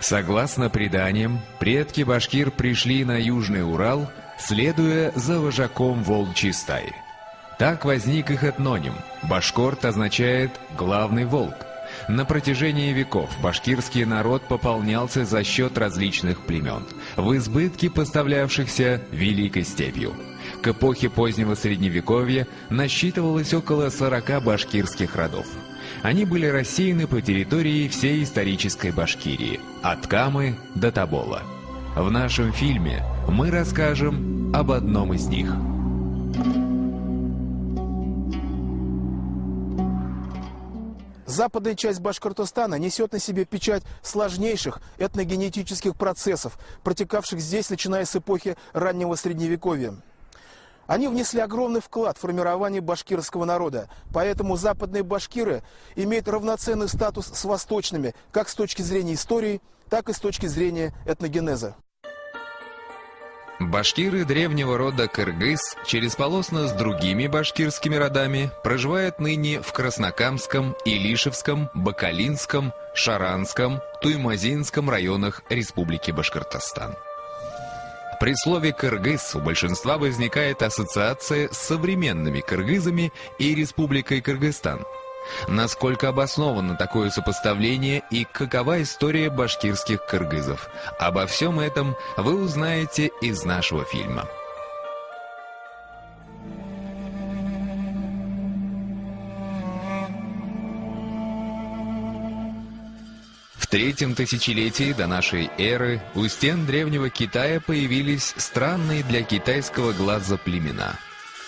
Согласно преданиям, предки башкир пришли на Южный Урал, следуя за вожаком волчьей стаи. Так возник их этноним. Башкорт означает «главный волк». На протяжении веков башкирский народ пополнялся за счет различных племен, в избытке поставлявшихся Великой степью. К эпохе позднего Средневековья насчитывалось около 40 башкирских родов. Они были рассеяны по территории всей исторической Башкирии, от Камы до Тобола. В нашем фильме мы расскажем об одном из них. Западная часть Башкортостана несет на себе печать сложнейших этногенетических процессов, протекавших здесь, начиная с эпохи раннего Средневековья. Они внесли огромный вклад в формирование башкирского народа, поэтому западные башкиры имеют равноценный статус с восточными, как с точки зрения истории, так и с точки зрения этногенеза. Башкиры древнего рода кыргыз, чересполосно с другими башкирскими родами, проживают ныне в Краснокамском, Илишевском, Бакалинском, Шаранском, Туймазинском районах Республики Башкортостан. При слове «кыргыз» у большинства возникает ассоциация с современными кыргызами и Республикой Кыргызстан. Насколько обосновано такое сопоставление и какова история башкирских кыргызов? Обо всем этом вы узнаете из нашего фильма. В третьем тысячелетии до нашей эры у стен древнего Китая появились странные для китайского глаза племена.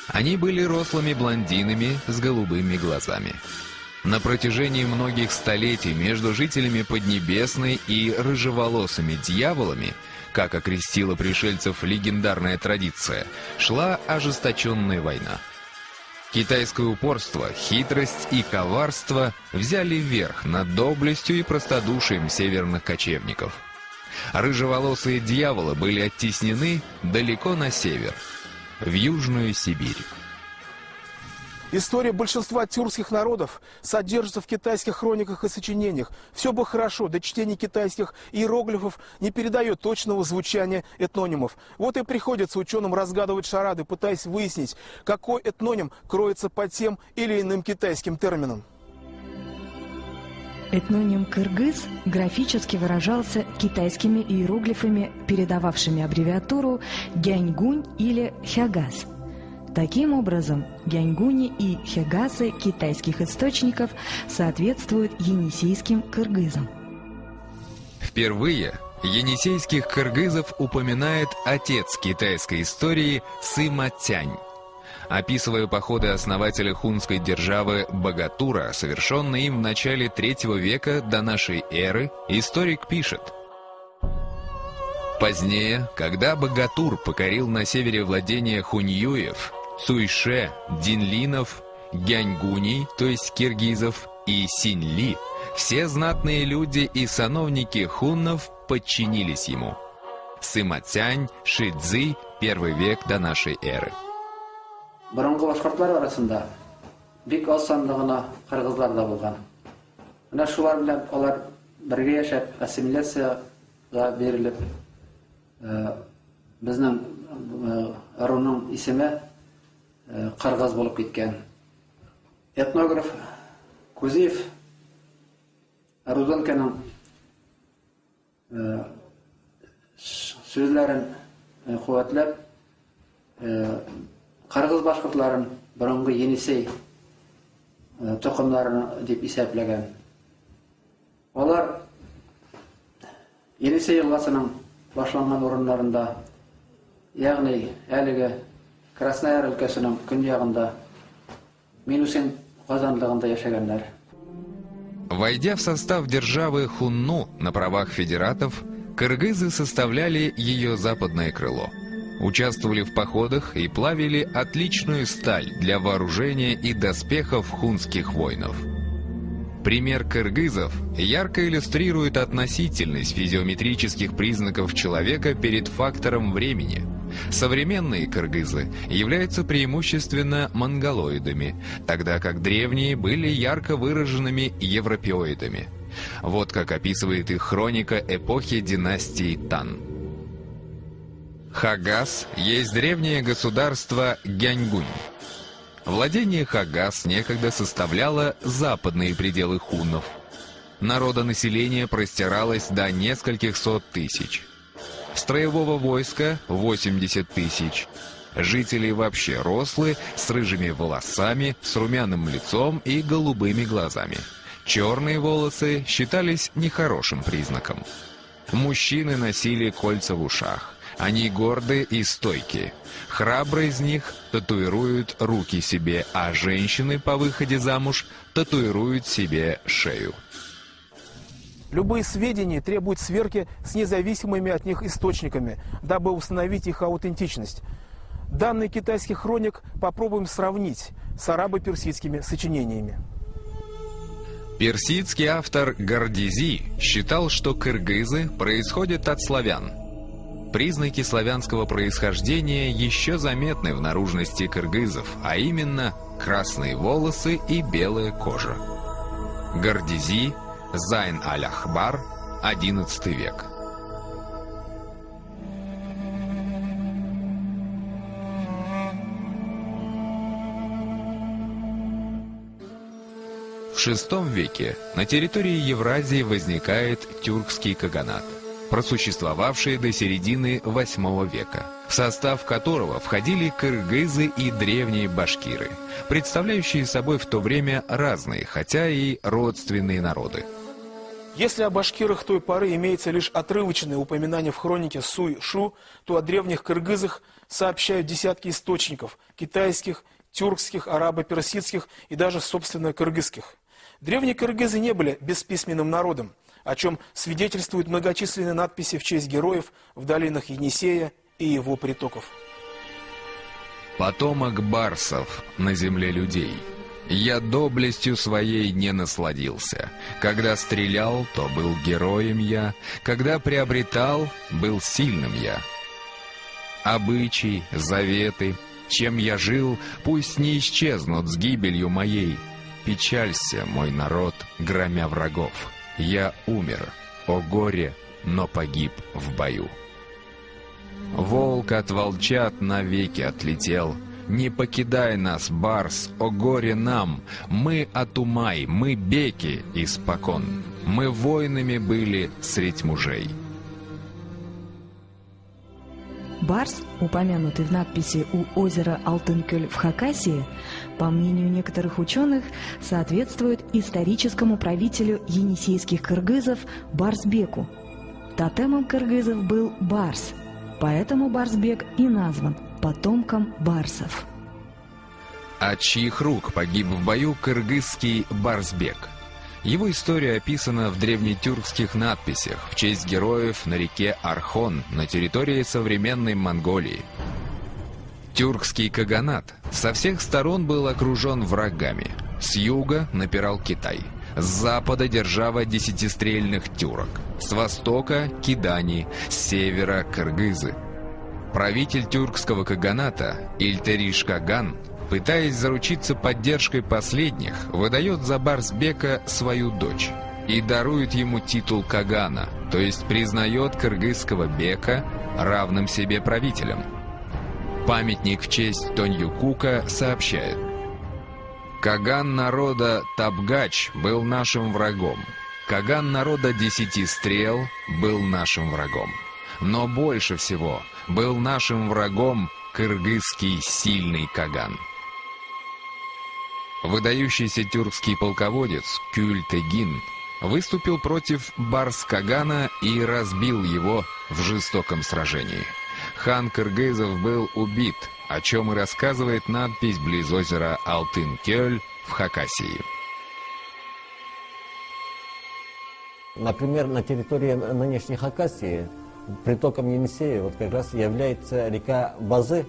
Они были рослыми блондинами с голубыми глазами. На протяжении многих столетий между жителями Поднебесной и рыжеволосыми дьяволами, как окрестила пришельцев легендарная традиция, шла ожесточенная война. Китайское упорство, хитрость и коварство взяли верх над доблестью и простодушием северных кочевников. Рыжеволосые дьяволы были оттеснены далеко на север, в Южную Сибирь. История большинства тюркских народов содержится в китайских хрониках и сочинениях. Все бы хорошо, да чтение китайских иероглифов не передает точного звучания этнонимов. Вот и приходится ученым разгадывать шарады, пытаясь выяснить, какой этноним кроется под тем или иным китайским термином. Этноним «кыргыз» графически выражался китайскими иероглифами, передававшими аббревиатуру «гяньгунь» или «хягас». Таким образом, гяньгуни и хягасы китайских источников соответствуют енисейским кыргызам. Впервые енисейских кыргызов упоминает отец китайской истории Сыма Тянь. Описывая походы основателя хунской державы Богатура, совершенные им в начале III века до нашей эры, историк пишет: позднее, когда Богатур покорил на севере владения хуньюев, Цуйше, Динлинов, Гяньгуней, то есть киргизов, и Синьли, все знатные люди и сановники хуннов подчинились ему. Сыма Тянь, Шидзи, 1 век до нашей эры. Бұрынғы башқұртлар арасында бик аз санды гына кыргызлар да булган. Менә шулар белән алар бергә яшәп, ассимиляцияга берилеп, безнең аруның исеме Кыргыз булып киткән. Этнограф Кузиев Руденконың сүзләрен куәтләп, Кыргыз башкортларын борынгы Енисей токымнарын дип исәпләгән. Алар Енисей елгасының башланган урыннарында, ягъни әлеге Краснояр өлкәсенең көньягында, Минусин казанлыгында яшәгәннәр. Войдя в состав державы Хунну на правах федератов, кыргызы составляли ее западное крыло. Участвовали в походах и плавили отличную сталь для вооружения и доспехов хунских воинов. Пример кыргызов ярко иллюстрирует относительность физиометрических признаков человека перед фактором времени. Современные кыргызы являются преимущественно монголоидами, тогда как древние были ярко выраженными европеоидами. Вот как описывает их хроника эпохи династии Тан. Хагас есть древнее государство Гяньгунь. Владение Хагас некогда составляло западные пределы хуннов. Народонаселение простиралось до нескольких сот тысяч. Строевого войска 80 тысяч. Жители вообще рослые, с рыжими волосами, с румяным лицом и голубыми глазами. Черные волосы считались нехорошим признаком. Мужчины носили кольца в ушах. Они горды и стойкие. Храбрые из них татуируют руки себе, а женщины по выходе замуж татуируют себе шею. Любые сведения требуют сверки с независимыми от них источниками, дабы установить их аутентичность. Данные китайских хроник попробуем сравнить с арабо-персидскими сочинениями. Персидский автор Гордизи считал, что кыргызы происходят от славян. Признаки славянского происхождения еще заметны в наружности кыргызов, а именно красные волосы и белая кожа. Гордизи, Зайн аль-Ахбар, XI век. В VI веке на территории Евразии возникает тюркский каганат, просуществовавший до середины VIII века, в состав которого входили кыргызы и древние башкиры, представляющие собой в то время разные, хотя и родственные народы. Если о башкирах той поры имеется лишь отрывочное упоминание в хронике Суй-Шу, то о древних кыргызах сообщают десятки источников – китайских, тюркских, арабо-персидских и даже, собственно, кыргызских. Древние кыргызы не были бесписьменным народом, о чем свидетельствуют многочисленные надписи в честь героев в долинах Енисея и его притоков. «Потомок барсов на земле людей. Я доблестью своей не насладился. Когда стрелял, то был героем я, когда приобретал, был сильным я. Обычаи, заветы, чем я жил, пусть не исчезнут с гибелью моей. Печалься, мой народ, громя врагов. Я умер, о горе, но погиб в бою. Волк от волчат навеки отлетел. Не покидай нас, барс, о горе нам. Мы Атумай, мы беки испокон. Мы воинами были средь мужей». Барс, упомянутый в надписи у озера Алтын-Көл в Хакасии, по мнению некоторых ученых, соответствует историческому правителю енисейских кыргызов Барсбеку. Тотемом кыргызов был барс, поэтому Барсбек и назван потомком барсов. От чьих рук погиб в бою кыргызский Барсбек? Его история описана в древнетюркских надписях в честь героев на реке Архон на территории современной Монголии. Тюркский каганат со всех сторон был окружен врагами. С юга напирал Китай, с запада держава десятистрельных тюрок, с востока – кидани, с севера – кыргызы. Правитель тюркского каганата Ильтериш Каган, пытаясь заручиться поддержкой последних, выдает за Барсбека свою дочь и дарует ему титул Кагана, то есть признает кыргызского бека равным себе правителем. Памятник в честь Тоньюкука сообщает: «Каган народа Табгач был нашим врагом. Каган народа 10 стрел был нашим врагом. Но больше всего был нашим врагом кыргызский сильный Каган». Выдающийся тюркский полководец Кюль-Тегин выступил против Барс-Кагана и разбил его в жестоком сражении. Хан кыргызов был убит, о чем и рассказывает надпись близ озера Алтын-Көл в Хакасии. Например, на территории нынешней Хакасии притоком Енисея вот как раз является река Базы.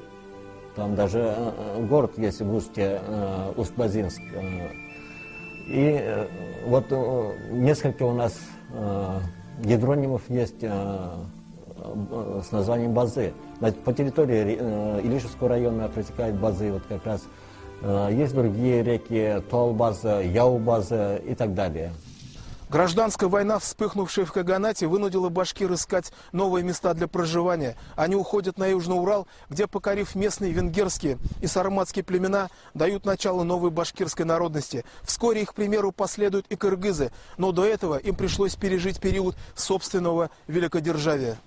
Там даже город есть в устье, Усть-Базинск. И вот несколько у нас гидронимов есть с названием Базы. По территории Илишевского района протекает Базы. Вот как раз есть другие реки, Туал-База, Яу-База и так далее. Гражданская война, вспыхнувшая в Каганате, вынудила башкир искать новые места для проживания. Они уходят на Южный Урал, где, покорив местные венгерские и сарматские племена, дают начало новой башкирской народности. Вскоре их примеру последуют и кыргызы, но до этого им пришлось пережить период собственного великодержавия.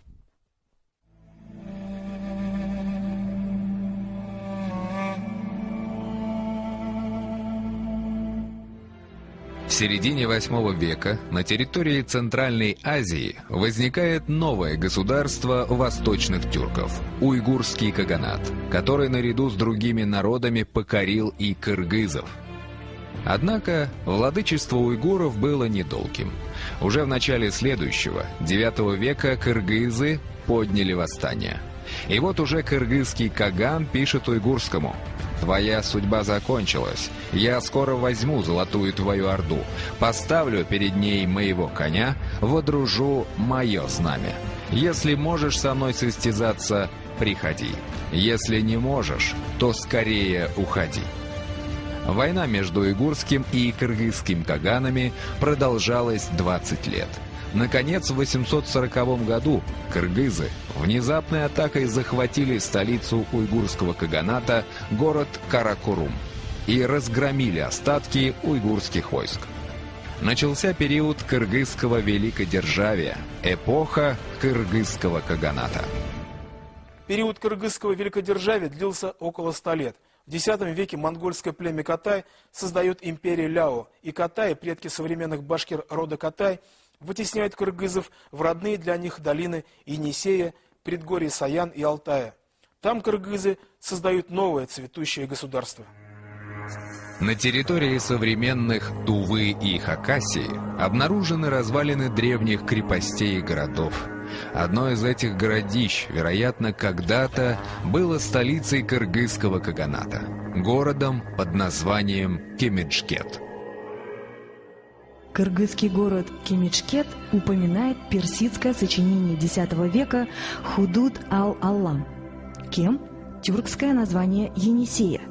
В середине VIII века на территории Центральной Азии возникает новое государство восточных тюрков – уйгурский каганат, который наряду с другими народами покорил и кыргызов. Однако владычество уйгуров было недолгим. Уже в начале следующего, IX века, кыргызы подняли восстание. И вот уже кыргызский каган пишет уйгурскому: «Твоя судьба закончилась. Я скоро возьму золотую твою орду, поставлю перед ней моего коня, водружу мое знамя. Если можешь со мной состязаться, приходи. Если не можешь, то скорее уходи». Война между уйгурским и кыргызским каганами продолжалась 20 лет. Наконец, в 840 году кыргызы внезапной атакой захватили столицу уйгурского каганата, город Каракорум, и разгромили остатки уйгурских войск. Начался период кыргызского великодержавия, эпоха кыргызского каганата. Период кыргызского великодержавия длился около 100 лет. В X веке монгольское племя Катай создает империю Ляо, и Катаи, предки современных башкир рода Катай, вытесняют кыргызов в родные для них долины Енисея, предгорья Саян и Алтая. Там кыргызы создают новое цветущее государство. На территории современных Тувы и Хакасии обнаружены развалины древних крепостей и городов. Одно из этих городищ, вероятно, когда-то было столицей кыргызского каганата, городом под названием Кемичкет. Кыргызский город Кемичкет упоминает персидское сочинение X века Худуд ал-Аллам. Кем – тюркское название Енисея.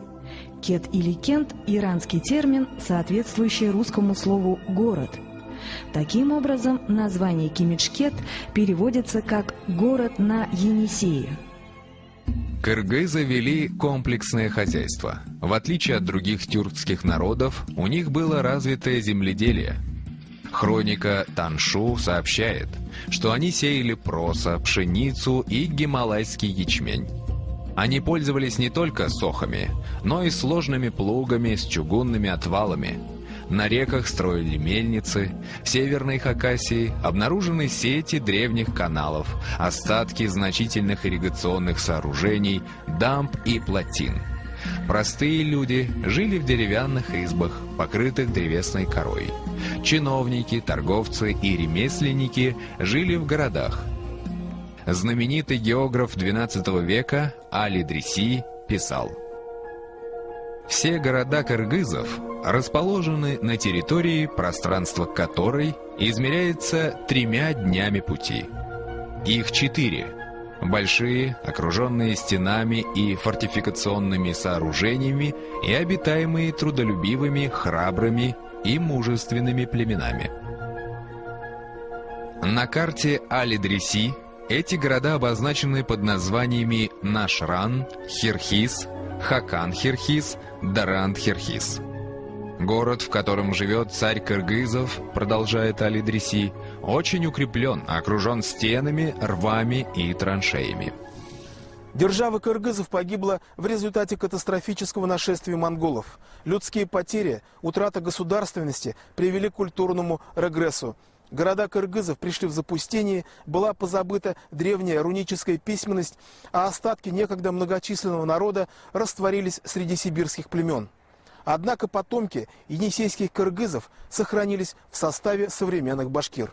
Кет или Кент – иранский термин, соответствующий русскому слову «город». Таким образом, название Кемичкет переводится как «город на Енисее». Кыргызы вели комплексное хозяйство. В отличие от других тюркских народов, у них было развитое земледелие. Хроника Таншу сообщает, что они сеяли проса, пшеницу и гималайский ячмень. Они пользовались не только сохами, но и сложными плугами с чугунными отвалами. На реках строили мельницы, в Северной Хакасии обнаружены сети древних каналов, остатки значительных ирригационных сооружений, дамб и плотин. Простые люди жили в деревянных избах, покрытых древесной корой. Чиновники, торговцы и ремесленники жили в городах. Знаменитый географ XII века Али-Дриси писал: «Все города кыргызов расположены на территории, пространство которой измеряется 3 днями пути. Их 4. Большие, окруженные стенами и фортификационными сооружениями и обитаемые трудолюбивыми, храбрыми и мужественными племенами». На карте Али-Дриси эти города обозначены под названиями Нашран, Хирхис, Хакан-Хирхис, Даранд-Хирхис. Город, в котором живет царь кыргызов, продолжает Али-Дриси, очень укреплен, окружен стенами, рвами и траншеями. Держава кыргызов погибла в результате катастрофического нашествия монголов. Людские потери, утрата государственности привели к культурному регрессу. Города кыргызов пришли в запустение, была позабыта древняя руническая письменность, а остатки некогда многочисленного народа растворились среди сибирских племен. Однако потомки енисейских кыргызов сохранились в составе современных башкир.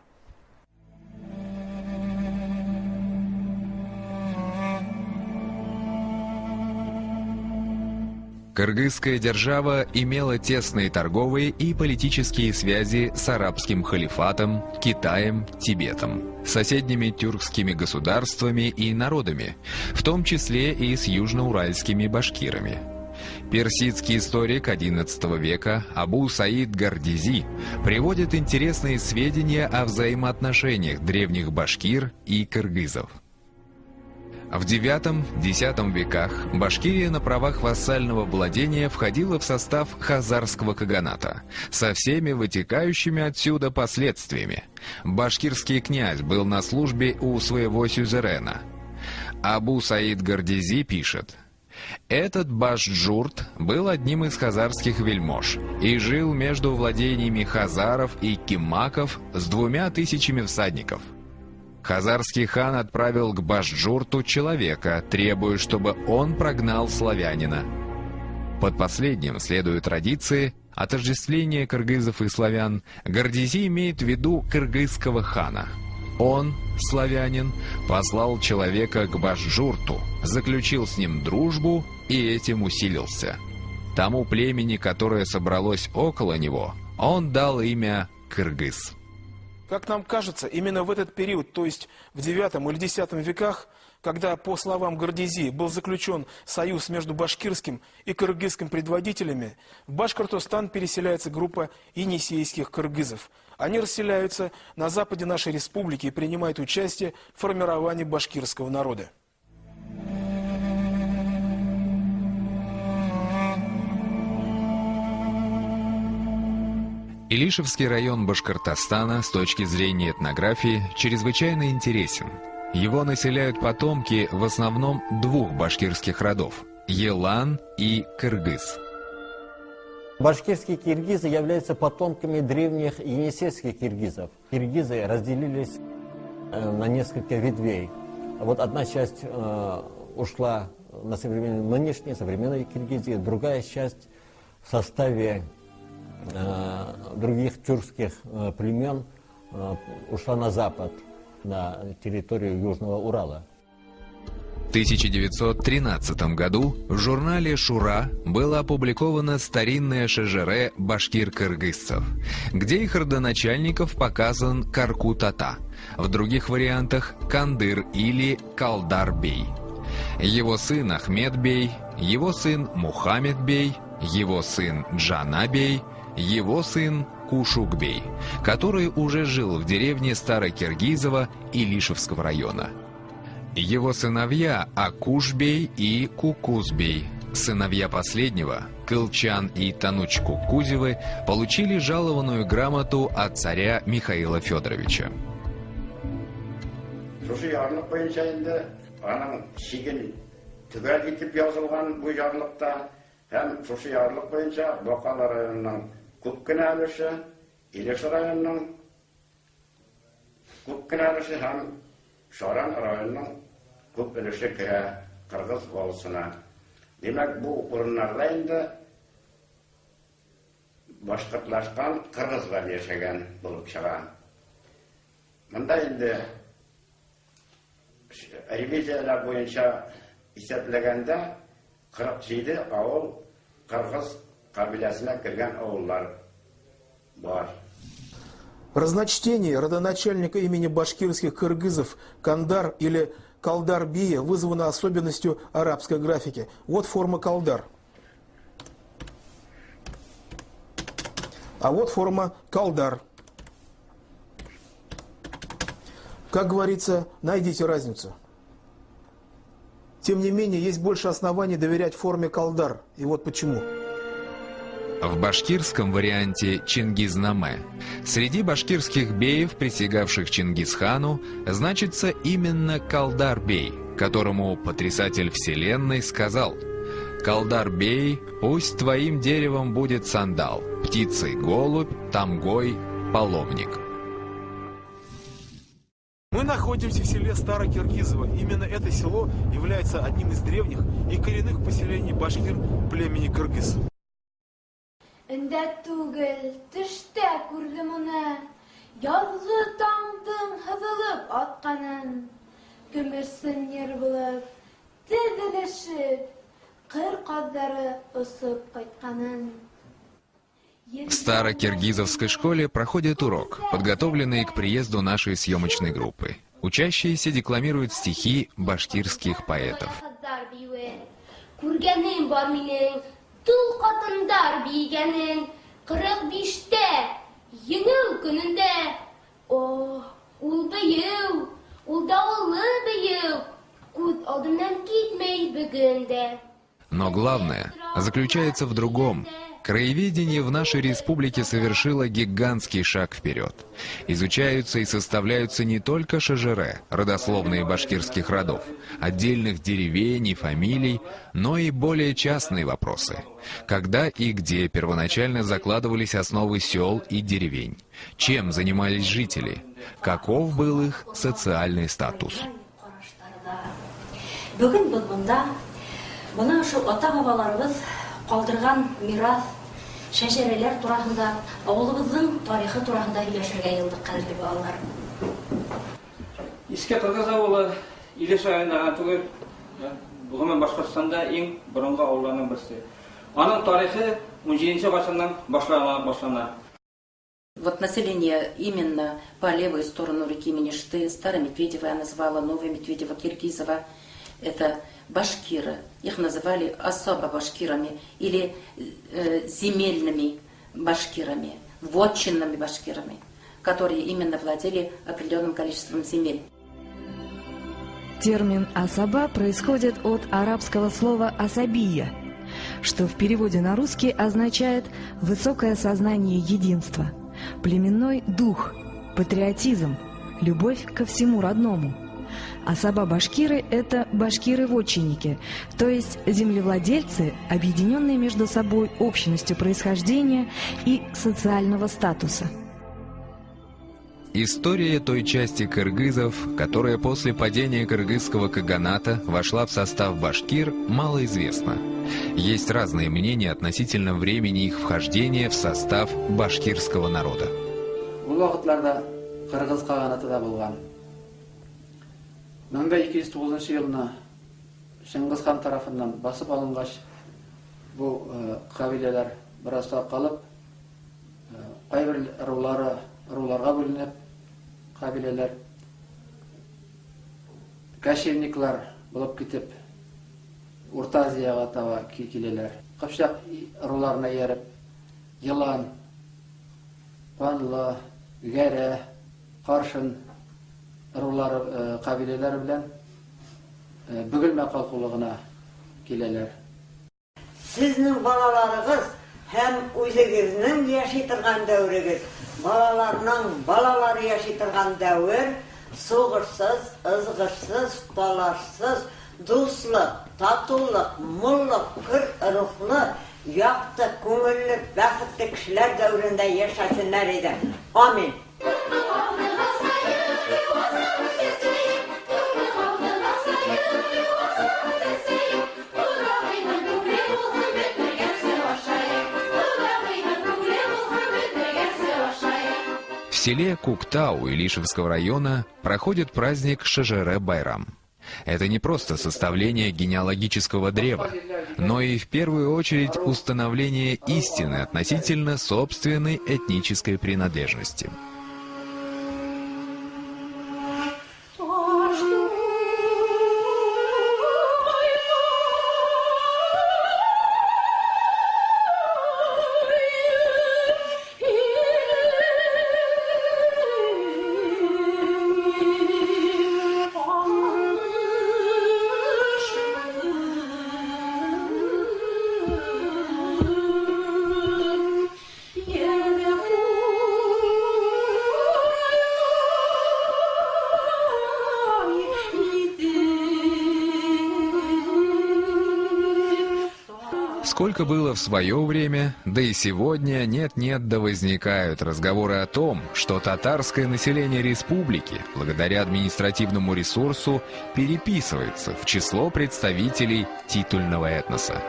Кыргызская держава имела тесные торговые и политические связи с арабским халифатом, Китаем, Тибетом, соседними тюркскими государствами и народами, в том числе и с южноуральскими башкирами. Персидский историк XI века Абу Саид Гордизи приводит интересные сведения о взаимоотношениях древних башкир и кыргызов. В IX-X веках Башкирия на правах вассального владения входила в состав хазарского каганата, со всеми вытекающими отсюда последствиями. Башкирский князь был на службе у своего сюзерена. Абу Саид Гордизи пишет: «Этот Башджурт был одним из хазарских вельмож и жил между владениями хазаров и киммаков с 2000 всадников. Хазарский хан отправил к Башджурту человека, требуя, чтобы он прогнал славянина. Под последним, следуя традиции отождествления кыргызов и славян, Гордизи имеет в виду кыргызского хана. Он, славянин, послал человека к Башджурту, заключил с ним дружбу и этим усилился. Тому племени, которое собралось около него, он дал имя Кыргыз». Как нам кажется, именно в этот период, то есть в IX или X веках, когда, по словам Гордизи, был заключен союз между башкирским и кыргызским предводителями, в Башкортостан переселяется группа енисейских кыргызов. Они расселяются на западе нашей республики и принимают участие в формировании башкирского народа. Илишевский район Башкортостана с точки зрения этнографии чрезвычайно интересен. Его населяют потомки в основном двух башкирских родов – Елан и Кыргыз. Башкирские киргизы являются потомками древних енисейских киргизов. Киргизы разделились на несколько ветвей. Вот одна часть ушла на нынешние современные Киргизии, другая часть в составе других тюркских племен ушла на запад, на территорию Южного Урала. В 1913 году в журнале «Шура» было опубликовано старинное шежере башкир-кыргызцев, где их родоначальников показан Карку-Тата, в других вариантах Кандыр или Калдар-бей. Его сын Ахмед-бей, его сын Мухаммед-бей, его сын Джана-бей, его сын Кушук-бей, который уже жил в деревне Старокиргизово Илишевского района. Его сыновья Акуш-бей и Кукуз-бей, сыновья последнего, Кылчан и Тануч Кукузевы, получили жалованную грамоту от царя Михаила Федоровича. Көп өлеше кірі қырғыз болысына. Демек, бұл орынларда енді башқұртлашқан қырғыздар ешеген болып шыға. Мұнда енді ревизиялар бойынша есептелгенде 47 ауыл қырғыз қабилесіне кірген ауылдар бар. Разночтение родоначальника имени башкирских кыргызов Кандар или Калдар-бия вызвано особенностью арабской графики. Вот форма Калдар. А вот форма Калдар. Как говорится, найдите разницу. Тем не менее, есть больше оснований доверять форме Калдар. И вот почему. В башкирском варианте Чингизнаме среди башкирских беев, присягавших Чингисхану, значится именно Калдар-бей, которому потрясатель вселенной сказал: «Калдар-бей, пусть твоим деревом будет сандал, птицей голубь, тамгой половник». Мы находимся в селе Старокиргизово. Именно это село является одним из древних и коренных поселений башкир племени кыргыз. Індәт түгел, түштә күрдім уны, язгы таңдың хызылып атқанын, көмірсін ер булып, тезелешіп, қыр қаздары ұсып қайтқанын. В Старокиргизовской школе проходит урок, подготовленный к приезду нашей съемочной группы. Учащиеся декламируют стихи башкирских поэтов. Күргәнем бар минең Тул катындар бейгенин 45-те еңіл күнінде. О, ул бейеу, ул дауылы бейеу, күз алдымдан кетмей бүгінде. Но главное заключается в другом. Краеведение в нашей республике совершило гигантский шаг вперед. Изучаются и составляются не только шежере, родословные башкирских родов, отдельных деревень и фамилий, но и более частные вопросы. Когда и где первоначально закладывались основы сел и деревень? Чем занимались жители? Каков был их социальный статус? Бүгін біз мұнда, бұның ушул ата-бабаларыбыз калдырган мирас, шәҗәрәләр турасында, авылыбызның тарихы турасында һөйләшергә йылдык, кадерле балалар. Иске Кыргыз авылы Илеш айында түгел, бүгүн Башкортстанда иң борынгы авылларның берсе. Аның тарихы 17-нче гасырдан башлана. Вот население именно по левую сторону реки Менешты, Старомедведево я назвала, Новомедведево, Киргизово, это башкиры. Их называли особо башкирами или земельными башкирами, вотчинными башкирами, которые именно владели определенным количеством земель. Термин «асаба» происходит от арабского слова «асабия», что в переводе на русский означает «высокое сознание единства», «племенной дух», «патриотизм», «любовь ко всему родному». Асаба-башкиры – это башкиры-вотчинники, то есть землевладельцы, объединенные между собой общностью происхождения и социального статуса. История той части кыргызов, которая после падения кыргызского каганата вошла в состав башкир, мало известна. Есть разные мнения относительно времени их вхождения в состав башкирского народа. Кыргыз каганатыда болгон. 1209 жылына Шыңгыз хан тарафынан басып алынгач, бу кабилелер бираз калып, кайбир руларга бөлүнүп, кабилелер кашевниклар болуп кетип, Орта Азияга таба келелер. Кыпчак руларына ерип, Йылан, Панлы, Гәре, Каршын рулары кабилелер белән Бөгелмә калкулыгына киләләр. Сезнең балаларыгыз һәм үзегезнең яши торган дәврегез, балаларның балалары яши торган дәвр сугышсыз, ызгышсыз, талашсыз, дуслык, татулык, муллык, кыр рухлы, якты, күңелле, бәхетле кешеләр дәврендә яшәсеннәр иде. Амин. В селе Куктау Илишевского района проходит праздник Шежере-Байрам. Это не просто составление генеалогического древа, но и в первую очередь установление истины относительно собственной этнической принадлежности. Сколько было в свое время, да и сегодня нет-нет да возникают разговоры о том, что татарское население республики, благодаря административному ресурсу, переписывается в число представителей титульного этноса.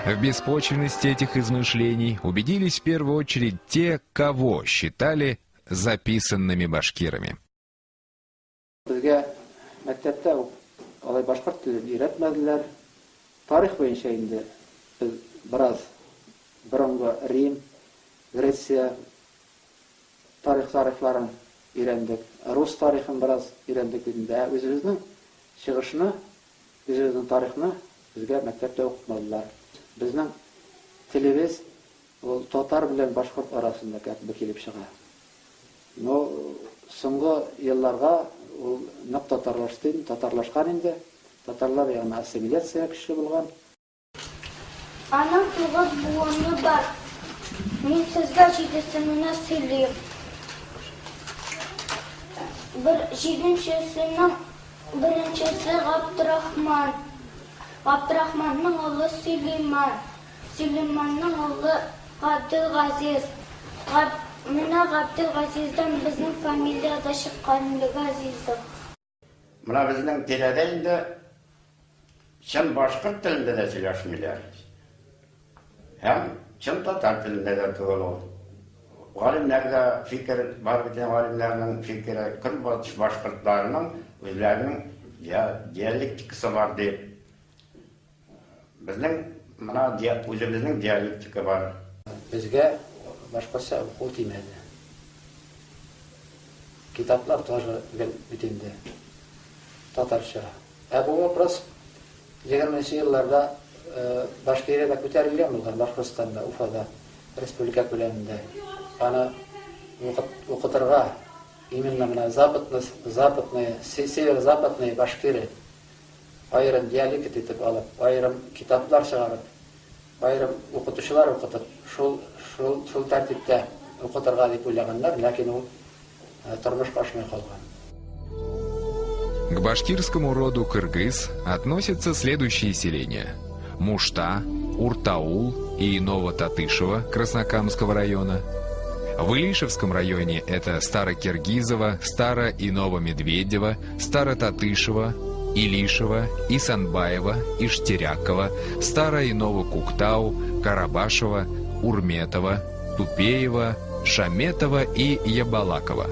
В беспочвенности этих измышлений убедились в первую очередь те, кого считали записанными башкирами. Biraz Burungu Rim, Gretsiya tarixlарын öğrendik. Rus tarixini biraz öğrendik dediğinde özümüzün çıkışını, özümüzün tarixini bizge mektepte okutmadılar. Bizden телебез ул татар белән башкорт арасында кәп килеп чыга. Но соңгы елларга ул нык татарлашкан инде. Татарлар ягына ассимиляция көчле булган. Аның 9 буыны бар. Мин сезгә 7-сенә сөйлим. 7-нчесенең беренчесе Габдрахман. Габдрахманның улы Сөлейман. Сөлейманның улы Габделгазиз. Менә Габделгазиздан безнең фамилияда чыккан Газизов. Менә безнең тирәдә инде чын башкорт телендә дә сөйләшмиләр. Һәм чын татар телендә дә түгел. Галимнәрдә фикер бар бит, галимнәрнең фикере көнбатыш башкортларының үзләренең диалектикасы бар дип. Безнең менә үзебезнең диалектика бар. Безгә башкача уку тимәде. Китаплар тоже бит инде татарча. Бу вопрос 20-нче елларда Башкириядә күтәрелгән булган, Башкортстанда, Уфада, республика күләмендә. Аны укытырга именно менә западный, северо-западный башкиры айрым диалект итеп алып, айрым китаплар чыгарып, айрым укытучылар укытып, шул тәртиптә укытырга дип уйлаганнар, ләкин ул тормышка ашмый калган. К башкирскому роду кыргыз относятся следующие селения: Мушта, Уртаул и Новотатышево Краснокамского района. В Илишевском районе это Старокиргизово, Старо- и Новомедведево, Старотатышево, Илишево, Исанбаево, Иштиряково, Старо- и Новокуктау, Карабашево, Урметово, Тупеево, Шаметово и Ябалаково.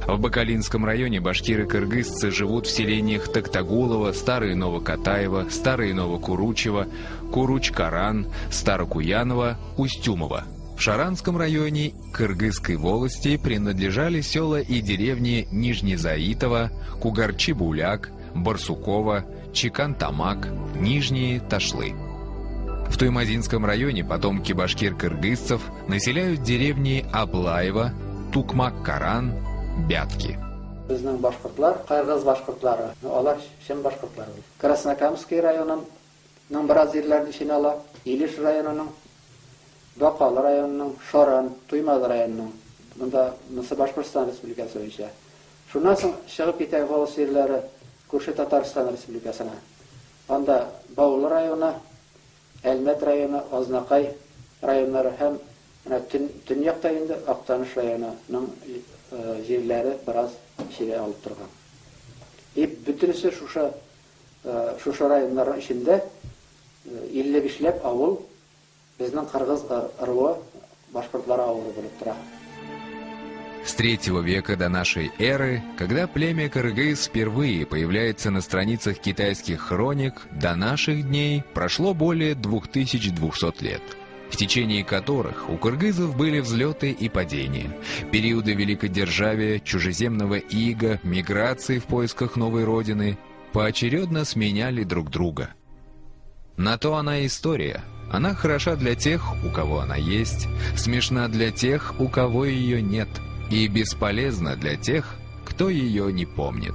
В Бакалинском районе башкиры-кыргызцы живут в селениях Токтагулово, Старое Новокатаево, Старое Новокуручево, Куруч-Каран, Старокуяново, Устюмово. В Шаранском районе Кыргызской волости принадлежали села и деревни Нижнезаитово, Кугарчи-Буляк, Барсуково, Чикан-Тамак, Нижние Ташлы. В Туймазинском районе потомки башкир-кыргызцев населяют деревни Аблаево, Тукмак-Каран, Бятки. Безнең башкортлар, кыргыз башкортлары, алар шем башкортлар. Краснокамский районының бераз җирләрен иченә ала, Илеш районының, Бакалы районының, Шаран, Туймаз районының, монда Мысыр Башкортстан Республикасы буенча. Шуннан соң чыгып китә волос җирләре күрше Татарстан Республикасына. Анда Баулы районы, Әлмәт районы, Азнакай районнары һәм төньякта инде Актаныш районының җирләре бераз чире алып торган. Бөтенесе шушы районнар içinde 55ләп авыл безнең кыргыз ыры башкортлар авылы булып тора. С III века до нашей эры, когда племя кыргыз впервые появляется на страницах китайских хроник, до наших дней прошло более 2200 лет, в течение которых у кыргызов были взлеты и падения, периоды великодержавия, чужеземного ига, миграции в поисках новой родины, поочередно сменяли друг друга. На то она история. Она хороша для тех, у кого она есть, смешна для тех, у кого ее нет, и бесполезна для тех, кто ее не помнит.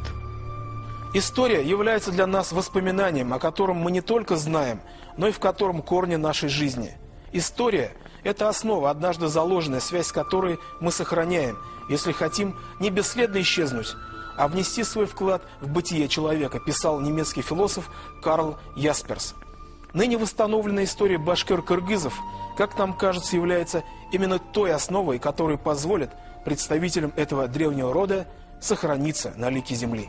История является для нас воспоминанием, о котором мы не только знаем, но и в котором корни нашей жизни. История – это основа, однажды заложенная, связь с которой мы сохраняем, если хотим не бесследно исчезнуть, а внести свой вклад в бытие человека, писал немецкий философ Карл Ясперс. Ныне восстановленная история башкир-кыргызов, как нам кажется, является именно той основой, которая позволит представителям этого древнего рода сохраниться на лике земли.